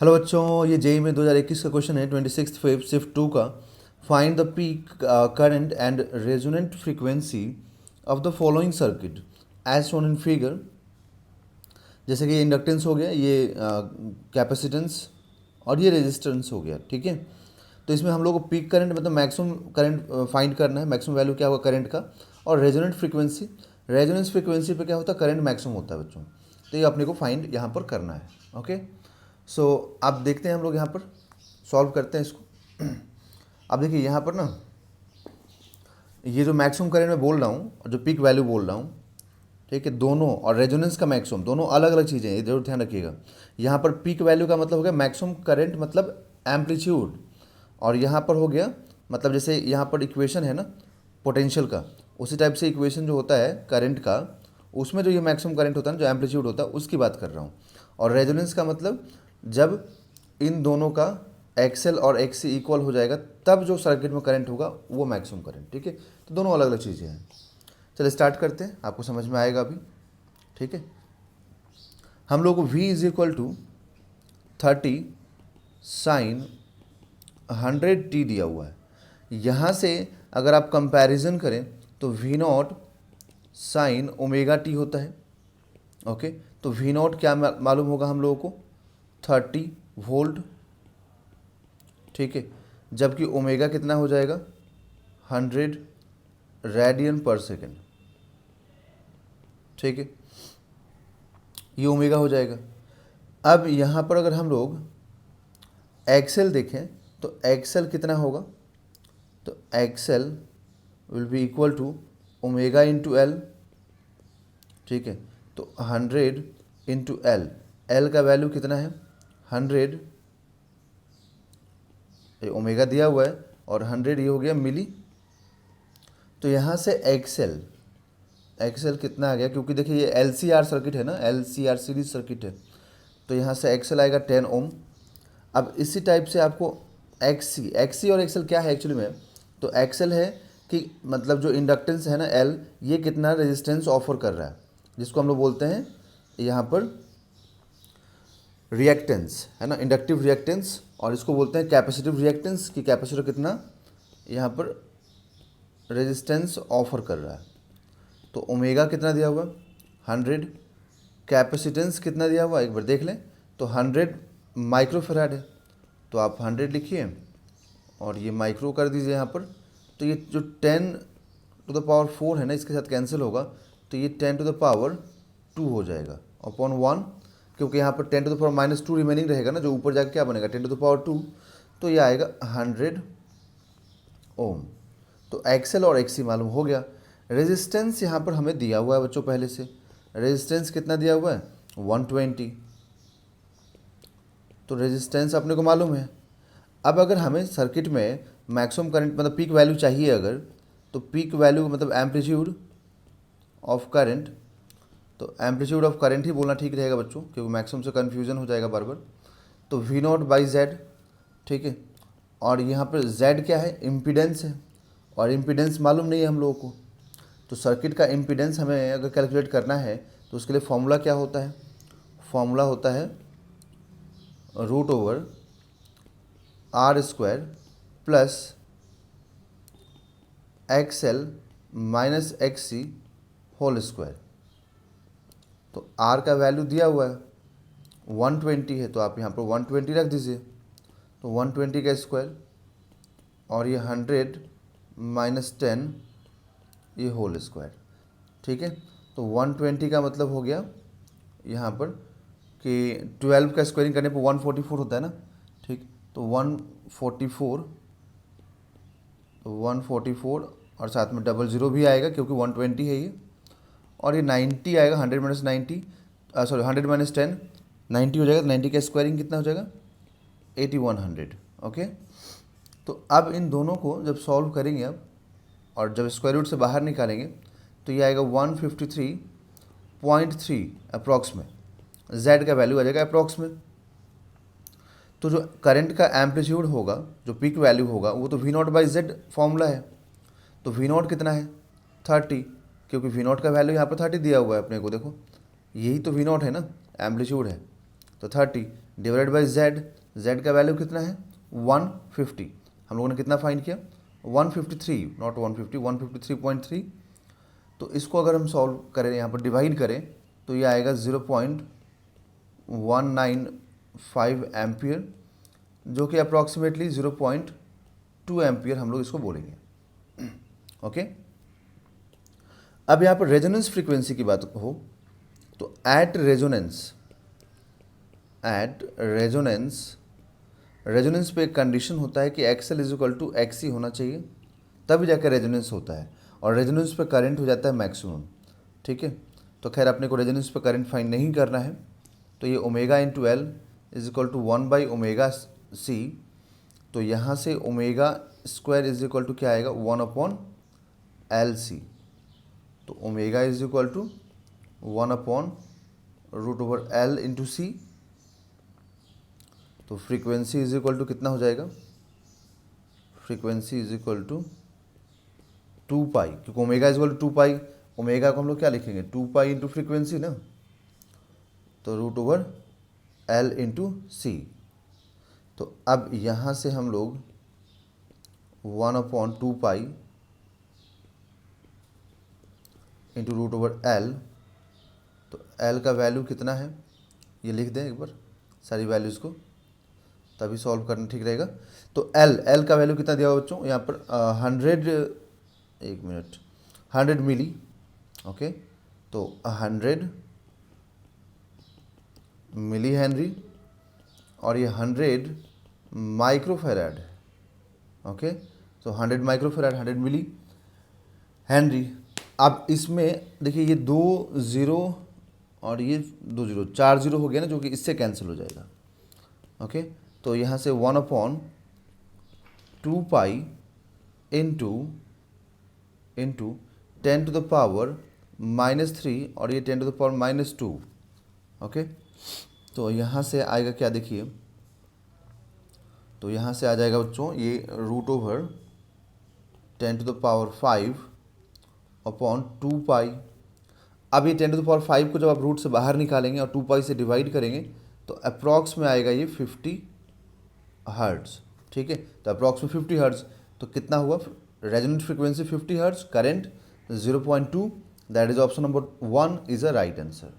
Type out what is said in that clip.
Hello बच्चों, ये JEE में 2021 का क्वेश्चन है 26 शिफ्ट 2 का। Find the peak current and resonant frequency of the following circuit as shown in figure. जैसे कि ये इंडक्टेंस हो गया, ये कैपेसिटेंस और ये रेजिस्टेंस हो गया। ठीक है, तो इसमें हम लोग को पीक करंट मतलब मैक्सिमम करंट फाइंड करना है, मैक्सिमम वैल्यू क्या होगा करंट का। और रेजोनेंट फ्रीक्वेंसी, रेजोनेंस फ्रीक्वेंसी पे क्या होता है, करंट मैक्सिमम होता है बच्चों। तो ये अपने को फाइंड यहाँ पर करना है। ओके, सो आप देखते हैं, हम लोग यहाँ पर सॉल्व करते हैं इसको। अब देखिए यहाँ पर ना, ये जो मैक्सिमम करंट मैं बोल रहा हूँ और जो पीक वैल्यू बोल रहा हूँ, ठीक है, दोनों और रेजोनेंस का मैक्सिमम दोनों अलग अलग चीज़ें हैं, ये जरूर ध्यान रखिएगा। यहाँ पर पीक वैल्यू का मतलब हो गया मैक्सिमम करंट मतलब एम्पलीट्यूड, और यहाँ पर हो गया मतलब जैसे यहाँ पर इक्वेशन है ना पोटेंशियल का, उसी टाइप से इक्वेशन जो होता है करंट का, उसमें जो ये मैक्सिमम करंट होता है ना, जो एम्पलीट्यूड होता है, उसकी बात कर रहा हूँ। और रेजोनेंस का मतलब जब इन दोनों का एक्सएल और एक्सी इक्वल हो जाएगा, तब जो सर्किट में करंट होगा वो मैक्सिमम करंट। ठीक है, तो दोनों अलग अलग चीज़ें हैं। चलिए स्टार्ट करते हैं, आपको समझ में आएगा अभी। ठीक है, हम लोग को V is equal to 30 sine 100t दिया हुआ है। यहाँ से अगर आप कंपैरिजन करें तो V0 साइन ओमेगा टी होता है। ओके, तो V0 क्या मालूम होगा हम लोगों को, 30 वोल्ट। ठीक है, जबकि ओमेगा कितना हो जाएगा, 100 रेडियन पर सेकेंड। ठीक है, ये ओमेगा हो जाएगा। अब यहाँ पर अगर हम लोग एक्सेल देखें तो एक्सेल कितना होगा, तो XL will be equal to omega into L. ठीक है, तो 100 इंटू एल, एल का वैल्यू कितना है 100, ये ओमेगा दिया हुआ है, और 100 ये हो गया मिली। तो यहाँ से एक्सेल, एक्सेल कितना आ गया, क्योंकि देखिए ये एल सी आर सर्किट है ना, L C R series circuit है, तो यहाँ से एक्सेल आएगा 10 ओम। अब इसी टाइप से आपको एक्सी, एक्सी और एक्सेल क्या है एक्चुअली में, तो एक्सेल है कि मतलब जो इंडक्टेंस है ना एल, ये कितना रेजिस्टेंस ऑफर कर रहा है, जिसको हम लोग बोलते हैं यहाँ पर रिएक्टेंस, है ना, इंडक्टिव रिएक्टेंस। और इसको बोलते हैं कैपेसिटिव रिएक्टेंस, कि कैपेसिटर कितना यहाँ पर रेजिस्टेंस ऑफर कर रहा है। तो ओमेगा कितना दिया हुआ, 100, कैपेसिटेंस कितना दिया हुआ एक बार देख लें, तो 100 माइक्रोफेराड है, तो आप 100 लिखिए और ये माइक्रो कर दीजिए यहाँ पर। तो ये जो 10 टू द पावर 4 है ना, इसके साथ कैंसिल होगा, तो ये 10 टू द पावर 2 हो जाएगा अपॉन 1, क्योंकि यहाँ पर 10 टू द पावर -2 रिमेनिंग रहेगा ना, जो ऊपर जाकर क्या बनेगा 10 टू द पावर 2, तो ये आएगा 100 ओम। तो एक्सेल और एक्सी मालूम हो गया। रेजिस्टेंस यहाँ पर हमें दिया हुआ है बच्चों पहले से, रेजिस्टेंस कितना दिया हुआ है 120, तो रेजिस्टेंस अपने को मालूम है। अब अगर हमें सर्किट में मैक्सिमम करंट मतलब पीक वैल्यू चाहिए अगर, तो पीक वैल्यू मतलब एम्पलीट्यूड ऑफ करंट, तो एम्पलीट्यूड ऑफ करंट ही बोलना ठीक रहेगा बच्चों, क्योंकि मैक्सिमम से कन्फ्यूजन हो जाएगा बार बार। तो V0 बाई जेड। ठीक है, और यहाँ पर Z क्या है, इम्पीडेंस है, और इम्पीडेंस मालूम नहीं है हम लोगों को। तो सर्किट का इम्पीडेंस हमें अगर कैलकुलेट करना है तो उसके लिए फॉर्मूला क्या होता है, फॉर्मूला होता है √R² plus XL minus XC whole square. तो R का वैल्यू दिया हुआ है 120 है, तो आप यहाँ पर 120 रख दीजिए, तो 120 का स्क्वायर, और ये 100 माइनस 10 ये होल स्क्वायर। ठीक है, तो 120 का मतलब हो गया यहाँ पर कि 12 का स्क्वायरिंग करने पर 144 होता है ना। ठीक, तो 144, तो 144 और साथ में डबल ज़ीरो भी आएगा क्योंकि 120 है ये, और ये 90 आएगा, 100 माइनस 90, सॉरी 100 माइनस 10 90 हो जाएगा, तो 90 का स्क्वायरिंग कितना हो जाएगा 8100। ओके, तो अब इन दोनों को जब सॉल्व करेंगे अब, और जब स्क्वायर रूट से बाहर निकालेंगे, तो ये आएगा 153.3 अप्रॉक्स में, Z का वैल्यू आ जाएगा अप्रॉक्स में। तो जो करंट का एम्पलीट्यूड होगा, जो पीक वैल्यू होगा, वो तो V0 बाई Z फॉर्मूला है। तो V0 कितना है 30, क्योंकि V0 का वैल्यू यहाँ पर 30 दिया हुआ है अपने को, देखो यही तो V0 है ना, एम्पलीट्यूड है, तो 30 डिवाइड बाई जेड, जेड का वैल्यू कितना है 150, हम लोगों ने कितना फाइंड किया 153, नॉट 150, 153.3। तो इसको अगर हम सॉल्व करें, यहाँ पर डिवाइड करें, तो ये आएगा 0.195 एम्पियर, जो कि अप्रॉक्सीमेटली 0.2 एम्पियर हम लोग इसको बोलेंगे। ओके अब यहाँ पर रेजोनेंस फ्रीक्वेंसी की बात हो तो एट रेजोनेंस पे एक कंडीशन होता है कि XL is equal to XC होना चाहिए, तभी जाकर रेजोनेंस होता है, और रेजोनेंस पे करंट हो जाता है मैक्सिमम। ठीक है, तो खैर अपने को रेजोनेंस पे करंट फाइंड नहीं करना है, तो ये omega into L is equal to 1/ωc, तो यहाँ से omega square is equal to क्या आएगा 1/LC, तो omega is equal to 1/√L into C, तो फ्रीक्वेंसी इज इक्वल टू कितना हो जाएगा, फ्रीक्वेंसी इज इक्वल टू 2π, क्योंकि omega is equal to 2π, omega को हम लोग क्या लिखेंगे 2π इंटू फ्रीक्वेंसी ना, तो √L इंटू सी। तो अब यहाँ से हम लोग 1/2π इंटू √L, तो L का वैल्यू कितना है ये लिख दें एक बार सारी वैल्यूज़ को, तभी सॉल्व करना ठीक रहेगा। तो L का वैल्यू कितना दिया हुआ बच्चों, यहाँ पर 100 मिली, ओके, तो 100 मिली हेनरी, और ये 100 माइक्रोफेराड, ओके, तो 100 माइक्रोफेराड 100 मिली हेनरी। अब इसमें देखिए ये 2 0 और ये 2 0, 4 0 हो गया ना, जो कि इससे कैंसिल हो जाएगा। ओके, तो यहाँ से 1/2π इंटू 10⁻³ और ये 10⁻²। ओके, तो यहाँ से आएगा क्या देखिए, तो यहाँ से आ जाएगा बच्चों ये √10⁵/2π। अब ये 10⁵ को जब आप रूट से बाहर निकालेंगे और 2π से डिवाइड करेंगे तो अप्रॉक्स में आएगा ये 50 हर्ट्ज़। ठीक है, तो अप्रॉक्स में 50 हर्ट्ज़, तो कितना हुआ resonant frequency 50 hertz, current 0.2, that is option number 1 is a right answer.